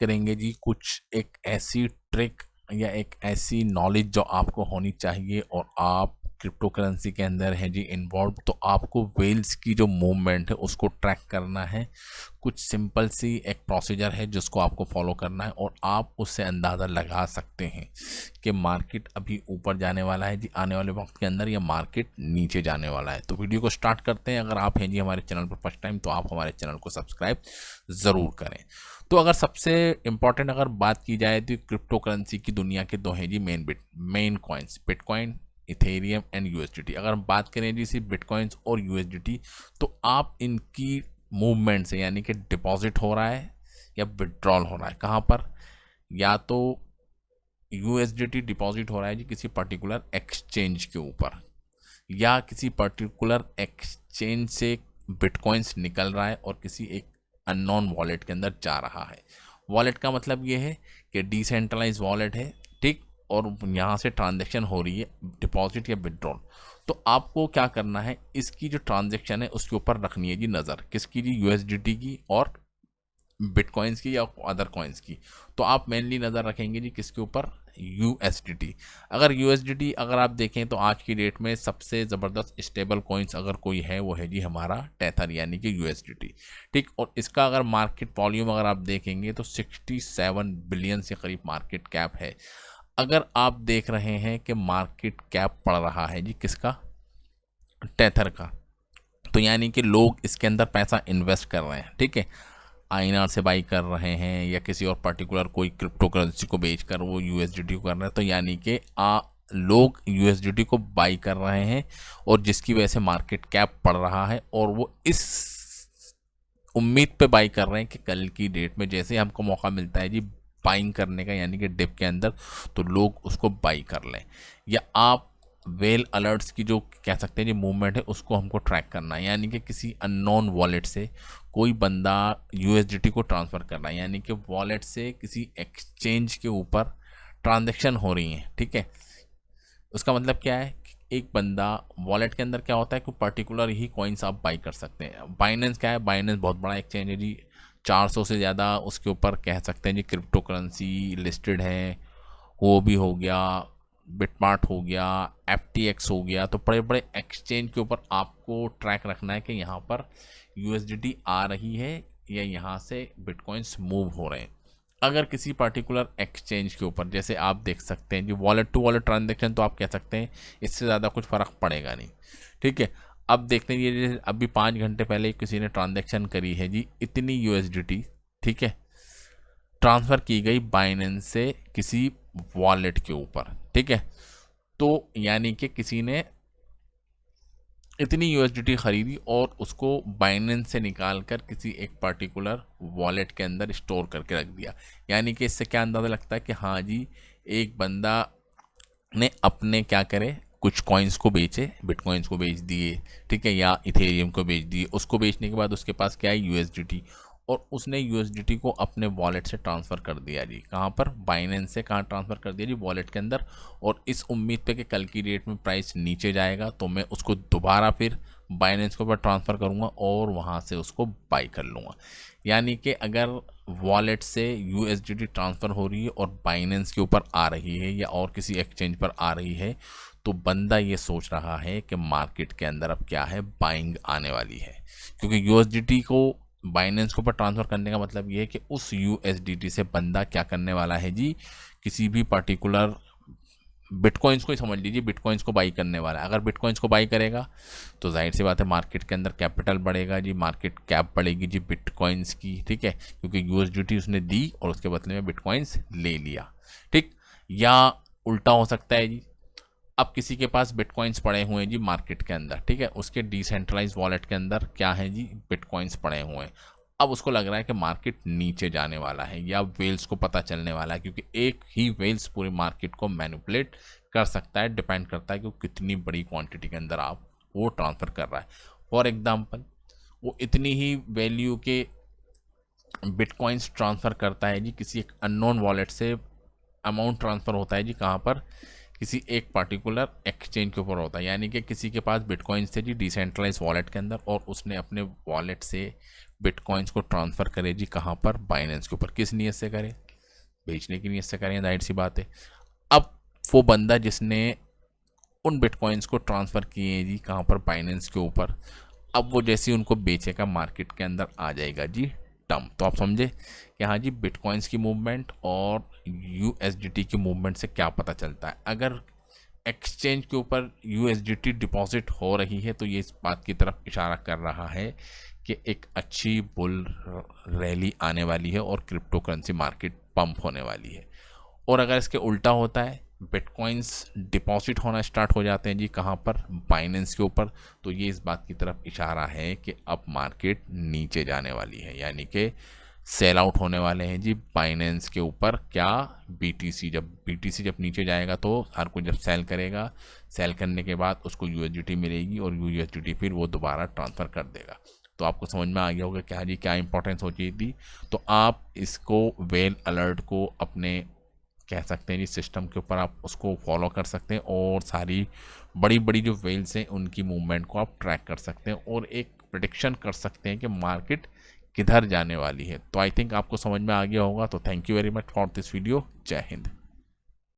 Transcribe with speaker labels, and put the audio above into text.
Speaker 1: करेंगे जी कुछ एक ऐसी ट्रिक या एक ऐसी नॉलेज जो आपको होनी चाहिए और आप क्रिप्टो करेंसी के अंदर है जी इन्वॉल्व, तो आपको वेल्स की जो मूवमेंट है उसको ट्रैक करना है। कुछ सिंपल सी एक प्रोसीजर है जिसको आपको फॉलो करना है और आप उससे अंदाज़ा लगा सकते हैं कि मार्केट अभी ऊपर जाने वाला है जी आने वाले वक्त के अंदर, या मार्केट नीचे जाने वाला है। तो वीडियो को स्टार्ट करते हैं। अगर आप हैं जी हमारे चैनल पर फर्स्ट टाइम तो आप हमारे चैनल को सब्सक्राइब ज़रूर करें। तो अगर सबसे इम्पॉर्टेंट अगर बात की जाए तो क्रिप्टो करेंसी की दुनिया के दो हैं जी main coins, Bitcoin, Ethereum and USDT. अगर हम बात करें जी सिर्फ बिटकॉइंस और यूएसडीटी, तो आप इनकी मूवमेंट से यानी कि डिपॉजिट हो रहा है या विड्रॉल हो रहा है कहाँ पर, या तो यूएसडीटी डिपॉजिट हो रहा है जी किसी पर्टिकुलर एक्सचेंज के ऊपर, या किसी पर्टिकुलर एक्सचेंज से बिटकॉइंस निकल रहा है और किसी एक अननोन वॉलेट के अंदर जा रहा है। वॉलेट का मतलब ये है कि डिसेंट्रलाइज वॉलेट है, ठीक, और यहाँ से ट्रांजैक्शन हो रही है डिपॉजिट या विड्रॉल। तो आपको क्या करना है, इसकी जो ट्रांजैक्शन है उसके ऊपर रखनी है जी नज़र, किसकी जी, यूएसडीटी की और बिटकॉइंस की या अदर कॉइन्स की। तो आप मेनली नज़र रखेंगे जी किसके ऊपर, यूएसडीटी। अगर यूएसडीटी अगर आप देखें तो आज की डेट में सबसे ज़बरदस्त स्टेबल कॉइन्स अगर कोई है वो है जी हमारा टेथर यानी कि यूएसडीटी, ठीक। और इसका अगर मार्केट वॉल्यूम अगर आप देखेंगे तो 67 बिलियन से करीब मार्केट कैप है। अगर आप देख रहे हैं कि मार्केट कैप पड़ रहा है जी किसका, टेथर का, तो यानी कि लोग इसके अंदर पैसा इन्वेस्ट कर रहे हैं, ठीक है। आईएनआर से बाई कर रहे हैं या किसी और पर्टिकुलर कोई क्रिप्टो करेंसी को बेचकर वो यूएसडीटी को कर रहे हैं, तो यानी कि लोग यूएसडीटी को बाई कर रहे हैं और जिसकी वजह से मार्केट कैप पड़ रहा है, और वो इस उम्मीद पे बाई कर रहे हैं कि कल की डेट में जैसे हमको मौका मिलता है जी बाइंग करने का यानी कि डिप के अंदर, तो लोग उसको बाई कर लें। या आप वेल अलर्ट्स की जो कह सकते हैं जी मूवमेंट है उसको हमको ट्रैक करना है, यानी कि किसी अननोन वॉलेट से कोई बंदा यूएसडीटी को ट्रांसफ़र करना है, यानी कि वॉलेट से किसी एक्सचेंज के ऊपर ट्रांजेक्शन हो रही हैं, ठीक है। उसका मतलब क्या है, एक बंदा वॉलेट के अंदर क्या होता है कि पर्टिकुलर ही कॉइन्स आप बाई कर सकते हैं। बाइनेंस क्या है, बाइनेंस बहुत बड़ा एक्सचेंज है जी, 400 से ज़्यादा उसके ऊपर कह सकते हैं जी क्रिप्टो करेंसी लिस्टेड है। वो भी हो गया, बिटमार्ट हो गया, एफटीएक्स हो गया। तो बड़े बड़े एक्सचेंज के ऊपर आपको ट्रैक रखना है कि यहाँ पर यूएसडीटी आ रही है या यहाँ से बिटकॉइंस मूव हो रहे हैं। अगर किसी पर्टिकुलर एक्सचेंज के ऊपर, जैसे आप देख सकते हैं जी वॉलेट टू वॉलेट ट्रांजेक्शन, तो आप कह सकते हैं इससे ज़्यादा कुछ फ़र्क पड़ेगा नहीं, ठीक है। अब देखते हैं ये अभी 5 घंटे पहले किसी ने ट्रांजेक्शन करी है जी इतनी यूएसडीटी, ठीक है, ट्रांसफ़र की गई बाइनेंस से किसी वॉलेट के ऊपर, ठीक है। तो यानी कि किसी ने इतनी यूएसडीटी खरीदी और उसको बाइनेंस से निकाल कर किसी एक पर्टिकुलर वॉलेट के अंदर स्टोर करके रख दिया। यानी कि इससे क्या अंदाज़ा लगता है कि हाँ जी एक बंदा ने अपने क्या करे, कुछ कॉइन्स को बेचे, बिटकॉइंस को बेच दिए, ठीक है, या इथेरियम को बेच दिए। उसको बेचने के बाद उसके पास क्या है, यूएसडीटी, और उसने यूएसडीटी को अपने वॉलेट से ट्रांसफ़र कर दिया जी, कहाँ पर, बाइनेंस से कहाँ ट्रांसफ़र कर दिया जी, वॉलेट के अंदर। और इस उम्मीद पे कि कल की डेट में प्राइस नीचे जाएगा तो मैं उसको दोबारा फिर बाइनेंस के ऊपर ट्रांसफ़र करूँगा और वहाँ से उसको बाई कर लूँगा। यानी कि अगर वॉलेट से यूएसडीटी ट्रांसफ़र हो रही है और बाइनेंस के ऊपर आ रही है या और किसी एक्सचेंज पर आ रही है, तो बंदा ये सोच रहा है कि मार्केट के अंदर अब क्या है, बाइंग आने वाली है। क्योंकि यूएसडीटी को बाइनेंस के ऊपर ट्रांसफ़र करने का मतलब ये है कि उस यूएसडीटी से बंदा क्या करने वाला है जी, किसी भी पर्टिकुलर बिटकॉइंस को ही समझ लीजिए, बिटकॉइंस को बाई करने वाला है। अगर बिटकॉइंस को बाई करेगा तो जाहिर सी बात है मार्केट के अंदर कैपिटल बढ़ेगा जी, मार्केट कैप बढ़ेगी जी बिटकॉइंस की, ठीक है, क्योंकि यूएसडीटी उसने दी और उसके बदले में बिटकॉइंस ले लिया, ठीक। या उल्टा हो सकता है जी, अब किसी के पास बिटकॉइंस पड़े हुए हैं जी मार्केट के अंदर, ठीक है, उसके डिसेंट्रलाइज वॉलेट के अंदर क्या है जी, बिटकॉइंस पड़े हुए हैं। अब उसको लग रहा है कि मार्केट नीचे जाने वाला है या वेल्स को पता चलने वाला है, क्योंकि एक ही वेल्स पूरे मार्केट को मैनिपुलेट कर सकता है, डिपेंड करता है कि वो कितनी बड़ी क्वांटिटी के अंदर आप वो ट्रांसफ़र कर रहा है। फॉर एग्जांपल वो इतनी ही वैल्यू के बिटकॉइंस ट्रांसफ़र करता है जी किसी एक अननोन वॉलेट से, अमाउंट ट्रांसफ़र होता है जी कहाँ पर, किसी एक पर्टिकुलर एक्सचेंज के ऊपर होता है। यानी कि किसी के पास बिटकॉइंस थे जी डिसेंट्रलाइज वॉलेट के अंदर और उसने अपने वॉलेट से बिटकॉइंस को ट्रांसफ़र करे जी कहाँ पर, बाइनेंस के ऊपर। किस नीयत से करे, बेचने की नीयत से करें, जाहिर सी बात है। अब वो बंदा जिसने उन बिटकॉइंस को ट्रांसफ़र किए जी कहाँ पर, बाइनेंस के ऊपर, अब वो जैसे ही उनको बेचेगा मार्केट के अंदर आ जाएगा जी डंप। तो आप समझे कि हाँ जी बिटकॉइंस की मूवमेंट और यूएसडीटी की मूवमेंट से क्या पता चलता है। अगर एक्सचेंज के ऊपर यूएसडीटी डिपॉजिट हो रही है तो ये इस बात की तरफ इशारा कर रहा है कि एक अच्छी बुल रैली आने वाली है और क्रिप्टो करेंसी मार्केट पंप होने वाली है। और अगर इसके उल्टा होता है, बिटकॉइंस डिपॉजिट होना स्टार्ट हो जाते हैं जी कहाँ पर, बाइनेंस के ऊपर, तो ये इस बात की तरफ इशारा है कि अब मार्केट नीचे जाने वाली है, यानी कि सेल आउट होने वाले हैं जी बाइनेंस के ऊपर। क्या, बीटीसी। जब बीटीसी जब नीचे जाएगा तो हर कोई जब सेल करेगा, सेल करने के बाद उसको यूएसडीटी मिलेगी और यूएसडीटी फिर वो दोबारा ट्रांसफ़र कर देगा। तो आपको समझ में आ गया होगा कि हाँ जी क्या इंपॉर्टेंस होती थी। तो आप इसको वेल अलर्ट को अपने कह सकते हैं जी सिस्टम के ऊपर आप उसको फॉलो कर सकते हैं और सारी बड़ी बड़ी जो वेल्स हैं उनकी मूवमेंट को आप ट्रैक कर सकते हैं और एक प्रिडिक्शन कर सकते हैं कि मार्केट किधर जाने वाली है। तो आई थिंक आपको समझ में आ गया होगा। तो thank you very much for this video. जय हिंद।